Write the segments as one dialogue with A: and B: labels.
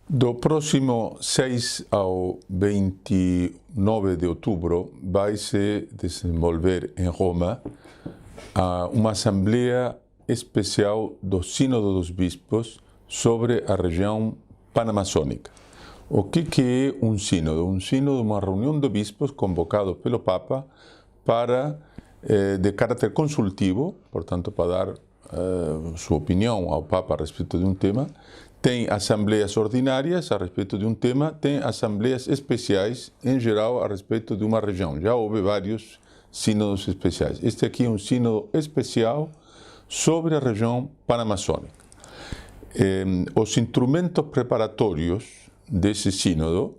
A: Do próximo 6 ao 29 de outubro vai se desenvolver em Roma uma assembleia especial do Sínodo dos Bispos sobre a região panamazônica. O que é um sínodo? Um sínodo é uma reunião de bispos convocados pelo Papa para, de caráter consultivo, portanto, para dar sua opinião ao Papa a respeito de um tema. Tem assembleias ordinárias a respeito de um tema, tem assembleias especiais, em geral, a respeito de uma região. Já houve vários sínodos especiais. Este aqui é um sínodo especial sobre a região panamazônica. Os instrumentos preparatórios desse sínodo,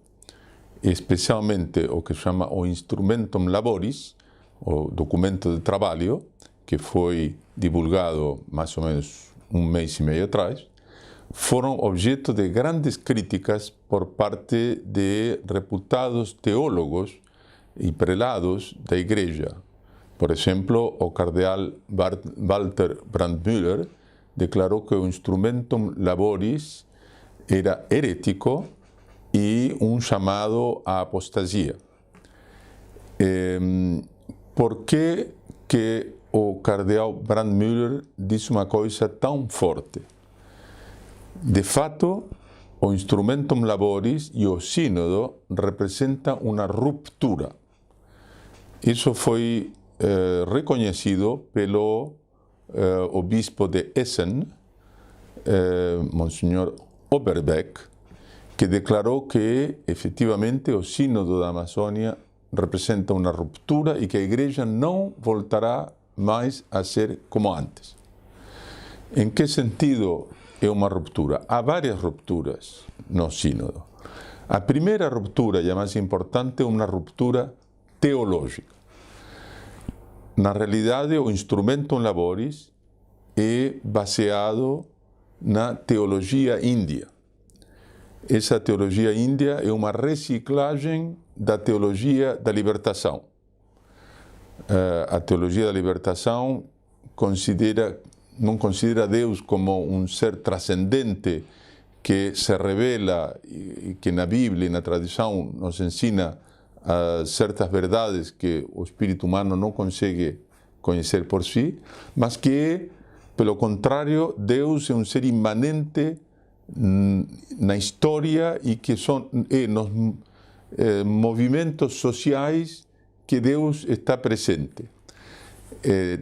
A: especialmente o que se chama o Instrumentum Laboris, o documento de trabalho, que foi divulgado mais ou menos um mês e meio atrás, foram objeto de grandes críticas por parte de reputados teólogos e prelados da Igreja. Por exemplo, o cardeal Walter Brandmüller declarou que o Instrumentum Laboris era herético e um chamado à apostasia. Por que o cardeal Brandmüller disse uma coisa tão forte? De fato, o Instrumentum Laboris e o sínodo representam uma ruptura. Isso foi reconhecido pelo obispo de Essen, Monsenhor Oberbeck, que declarou que, efetivamente, o sínodo da Amazônia representa uma ruptura e que a Igreja não voltará mais a ser como antes. Em que sentido é uma ruptura? Há várias rupturas no sínodo. A primeira ruptura, e a mais importante, é uma ruptura teológica. Na realidade, o Instrumentum Laboris é baseado na teologia índia. Essa teologia índia é uma reciclagem da teologia da libertação. A teologia da libertação não considera Deus como um ser transcendente que se revela e que na Bíblia e na tradição nos ensina certas verdades que o espírito humano não consegue conhecer por si, mas que, pelo contrário, Deus é um ser imanente na história e que nos movimentos sociais que Deus está presente.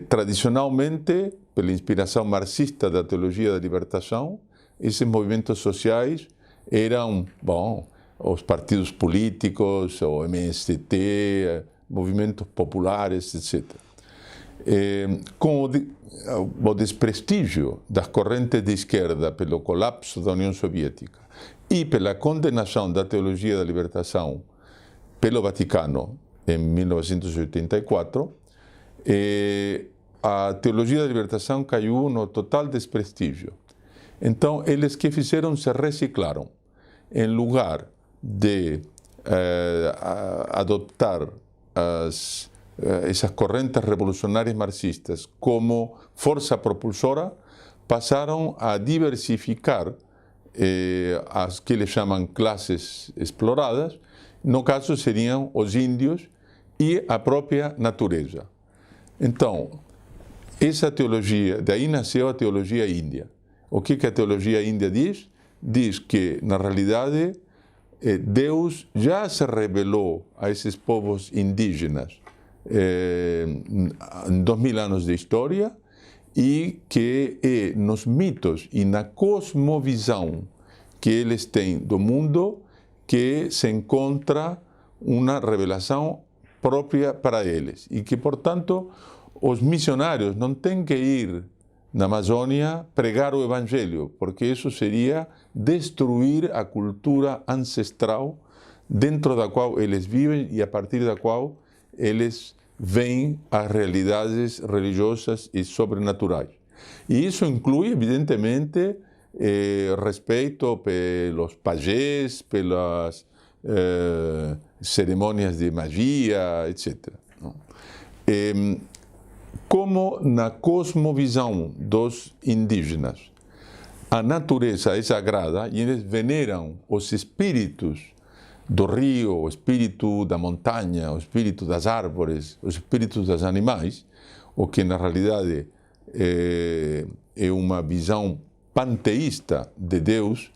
A: Tradicionalmente, pela inspiração marxista da teologia da libertação, esses movimentos sociais eram, os partidos políticos, o MST, movimentos populares, etc. Com o desprestígio das correntes de esquerda pelo colapso da União Soviética e pela condenação da teologia da libertação pelo Vaticano em 1984, a teologia da libertação caiu no total desprestígio. Então, eles que fizeram se reciclaram. Em lugar de adoptar essas correntes revolucionárias marxistas como força propulsora, passaram a diversificar as que eles chamam classes exploradas. No caso, seriam os índios e a própria natureza. Então, essa teologia, daí nasceu a teologia índia. O que a teologia índia diz? Diz que, na realidade, Deus já se revelou a esses povos indígenas em 2000 anos de história e que é nos mitos e na cosmovisão que eles têm do mundo que se encontra uma revelação própria para eles e que, portanto, os missionários não têm que ir na Amazônia pregar o Evangelho, porque isso seria destruir a cultura ancestral dentro da qual eles vivem e a partir da qual eles veem as realidades religiosas e sobrenaturais. E isso inclui, evidentemente, respeito pelos pajés, pelas cerimônias de magia, etc. Como na cosmovisão dos indígenas a natureza é sagrada e eles veneram os espíritos do rio, o espírito da montanha, o espírito das árvores, os espíritos dos animais, o que na realidade é uma visão panteísta de Deus,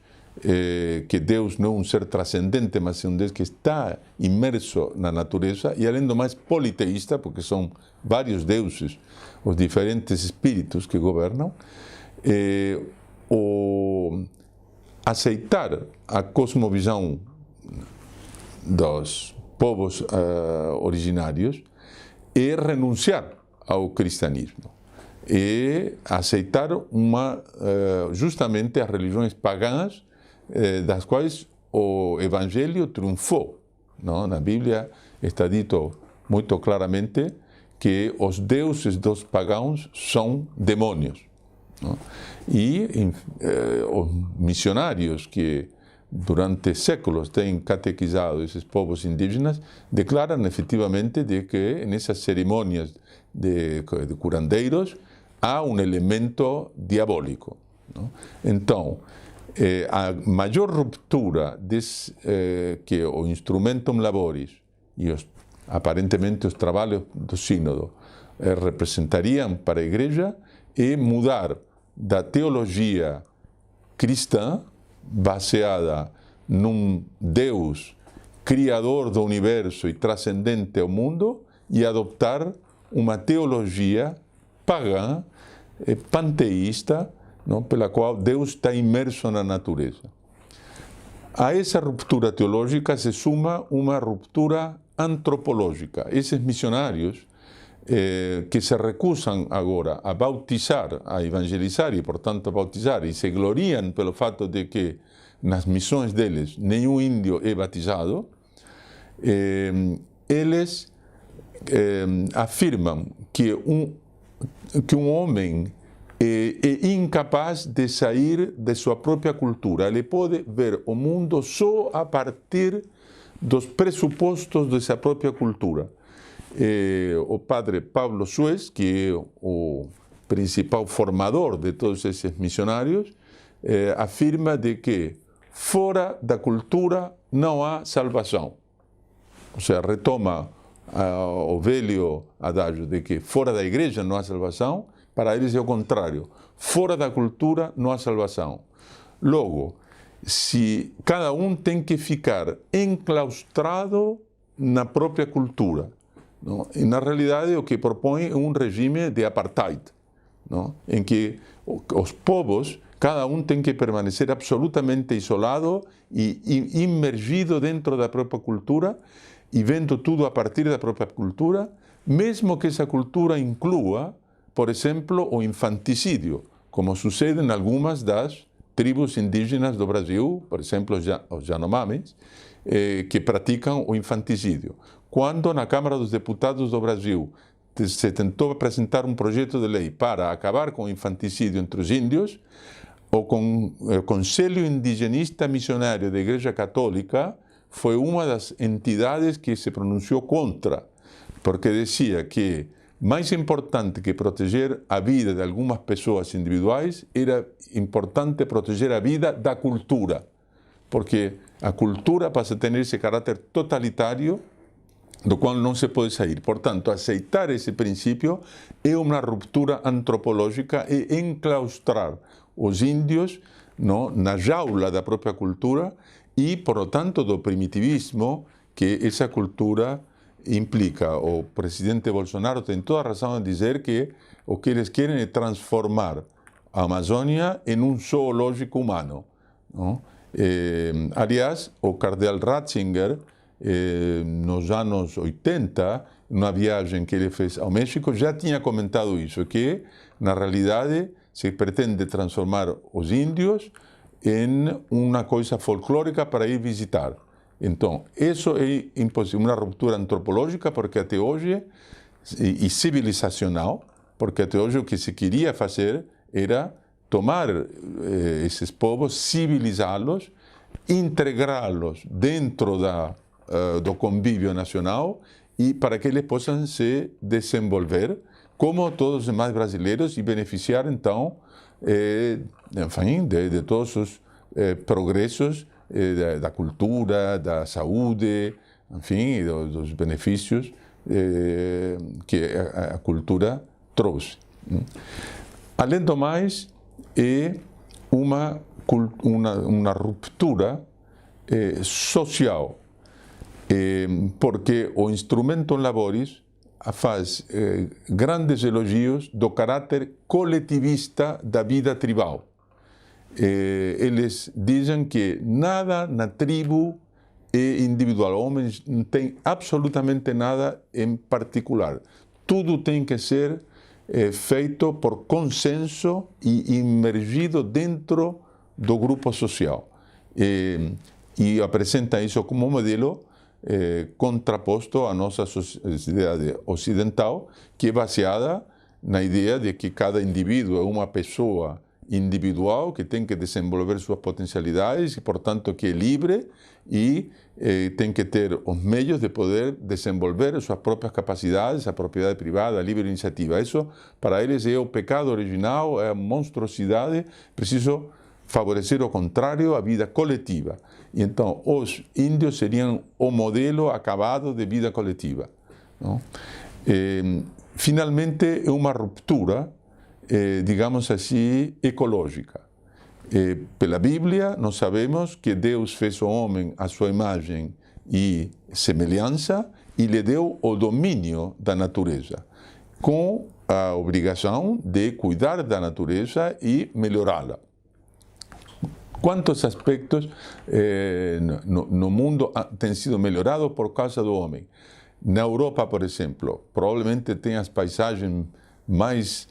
A: que Deus não é um ser transcendente, mas é um Deus que está imerso na natureza, e além do mais politeísta, porque são vários deuses, os diferentes espíritos que governam, aceitar a cosmovisão dos povos originários é renunciar ao cristianismo, é aceitar justamente as religiões pagãs, das quais o Evangelho triunfou. Não? Na Bíblia está dito muito claramente que os deuses dos pagãos são demônios. Não? E os missionários que durante séculos têm catequizado esses povos indígenas declaram efetivamente de que nessas cerimônias de curandeiros há um elemento diabólico. Não? Então, a maior ruptura que o Instrumentum Laboris e aparentemente os trabalhos do Sínodo representariam para a Igreja é mudar da teologia cristã, baseada num Deus criador do universo e transcendente ao mundo, e adoptar uma teologia pagã, panteísta, não, pela qual Deus está imerso na natureza. A essa ruptura teológica se suma uma ruptura antropológica. Esses missionários que se recusam agora a bautizar, a evangelizar e, portanto, a bautizar, e se gloriam pelo fato de que nas missões deles nenhum índio é batizado, eles afirmam que um homem é incapaz de sair de sua própria cultura. Ele pode ver o mundo só a partir dos pressupostos de sua própria cultura. O padre Pablo Suez, que é o principal formador de todos esses missionários, afirma de que fora da cultura não há salvação. Ou seja, retoma o velho adágio de que fora da igreja não há salvação. Para eles é o contrário. Fora da cultura não há salvação. Logo, se cada um tem que ficar enclaustrado na própria cultura, não? E na realidade o que propõe é um regime de apartheid, não? Em que os povos, cada um tem que permanecer absolutamente isolado e imergido dentro da própria cultura e vendo tudo a partir da própria cultura, mesmo que essa cultura inclua, por exemplo, o infanticídio, como sucede em algumas das tribos indígenas do Brasil, por exemplo, os Yanomamis, que praticam o infanticídio. Quando na Câmara dos Deputados do Brasil se tentou apresentar um projeto de lei para acabar com o infanticídio entre os índios, o Conselho Indigenista Missionário da Igreja Católica foi uma das entidades que se pronunciou contra, porque dizia que mais importante que proteger a vida de algumas pessoas individuais, era importante proteger a vida da cultura, porque a cultura passa a ter esse caráter totalitário do qual não se pode sair. Portanto, aceitar esse princípio é uma ruptura antropológica e enclaustrar os índios, não, na jaula da própria cultura e, por lo tanto, do primitivismo que essa cultura implica. O presidente Bolsonaro tem toda a razão em dizer que o que eles querem é transformar a Amazônia em um zoológico humano. Não? Aliás, o cardeal Ratzinger, nos anos 80, numa viagem que ele fez ao México, já tinha comentado isso, que na realidade se pretende transformar os índios em uma coisa folclórica para ir visitar. Então, isso é impossível, uma ruptura antropológica, porque até hoje, e civilizacional, porque até hoje o que se queria fazer era tomar esses povos, civilizá-los, integrá-los dentro do convívio nacional e para que eles possam se desenvolver como todos os demais brasileiros, e beneficiar, então, enfim, de todos os progressos da cultura, da saúde, enfim, dos benefícios que a cultura trouxe. Além do mais, é uma ruptura social, porque o Instrumentum Laboris faz grandes elogios do caráter coletivista da vida tribal. Eles dizem que nada na tribo é individual, o homem não tem absolutamente nada em particular. Tudo tem que ser feito por consenso e imergido dentro do grupo social. E apresenta isso como modelo contraposto à nossa sociedade ocidental, que é baseada na ideia de que cada indivíduo é uma pessoa individual que tem que desenvolver suas potencialidades e, portanto, que é livre e tem que ter os meios de poder desenvolver suas próprias capacidades, a propriedade privada, a livre iniciativa. Isso, para eles, é o pecado original, é a monstruosidade. Preciso favorecer o contrário, a vida coletiva. E então, os índios seriam o modelo acabado de vida coletiva. Não? Finalmente, é uma ruptura, digamos assim, ecológica. Pela Bíblia, nós sabemos que Deus fez o homem à sua imagem e semelhança e lhe deu o domínio da natureza, com a obrigação de cuidar da natureza e melhorá-la. Quantos aspectos no mundo têm sido melhorados por causa do homem? Na Europa, por exemplo, provavelmente tem as paisagens mais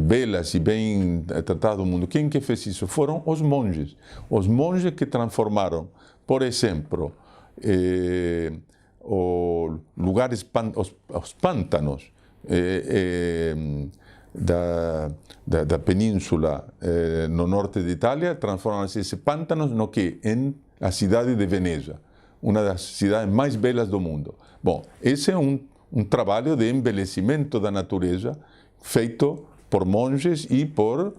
A: belas e bem tratadas do mundo. Quem que fez isso? Foram os monges. Os monges que transformaram, por exemplo, os pântanos da península no norte de Itália, transformaram esses pântanos no que? Em a cidade de Veneza, uma das cidades mais belas do mundo. Bom, esse é um trabalho de embelezamento da natureza feito por monges e por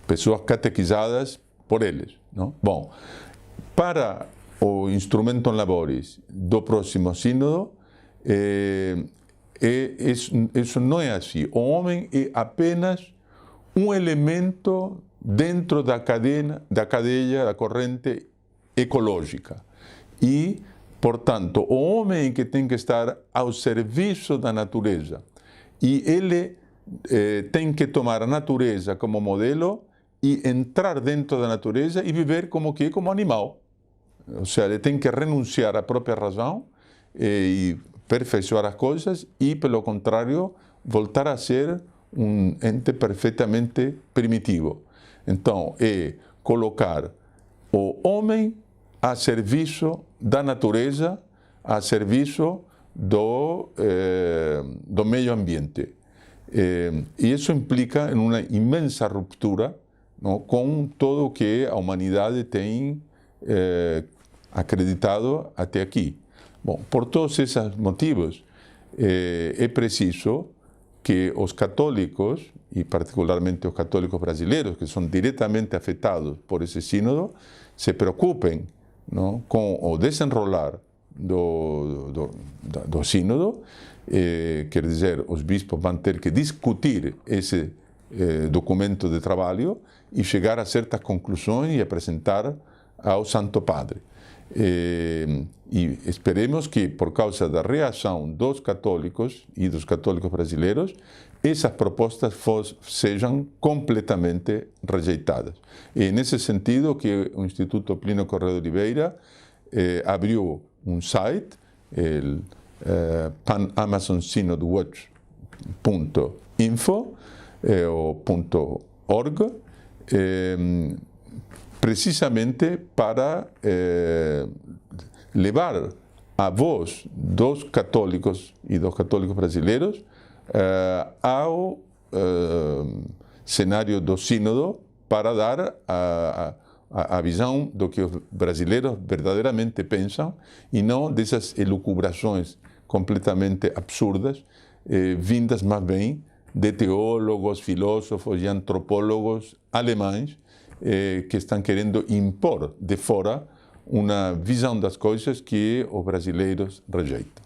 A: pessoas catequizadas por eles. Não? Bom, para o Instrumentum Laboris do próximo sínodo, isso não é assim. O homem é apenas um elemento dentro da cadeia, da corrente ecológica. E, portanto, o homem é que tem que estar ao serviço da natureza. E ele tem que tomar a natureza como modelo e entrar dentro da natureza e viver como animal. Ou seja, ele tem que renunciar à própria razão e perfeiçoar as coisas e, pelo contrário, voltar a ser um ente perfeitamente primitivo. Então, é colocar o homem a serviço da natureza, a serviço do meio ambiente. E isso implica em uma imensa ruptura, não, com tudo o que a humanidade tem acreditado até aqui. Bom, por todos esses motivos, é preciso que os católicos, e particularmente os católicos brasileiros, que são diretamente afetados por esse sínodo, se preocupem, não, com o desenrolar do sínodo. Quer dizer, os bispos vão ter que discutir esse documento de trabalho e chegar a certas conclusões e apresentar ao Santo Padre. E esperemos que, por causa da reação dos católicos e dos católicos brasileiros, essas propostas sejam completamente rejeitadas. E nesse sentido que o Instituto Plínio Corrêa de Oliveira abriu um site, panamazonsynodwatch.info ou .org, precisamente para levar a voz dos católicos e dos católicos brasileiros ao cenário do sínodo, para dar a visão do que os brasileiros verdadeiramente pensam e não dessas elucubrações completamente absurdas vindas mais bem de teólogos, filósofos e antropólogos alemães que estão querendo impor de fora uma visão das coisas que os brasileiros rejeitam.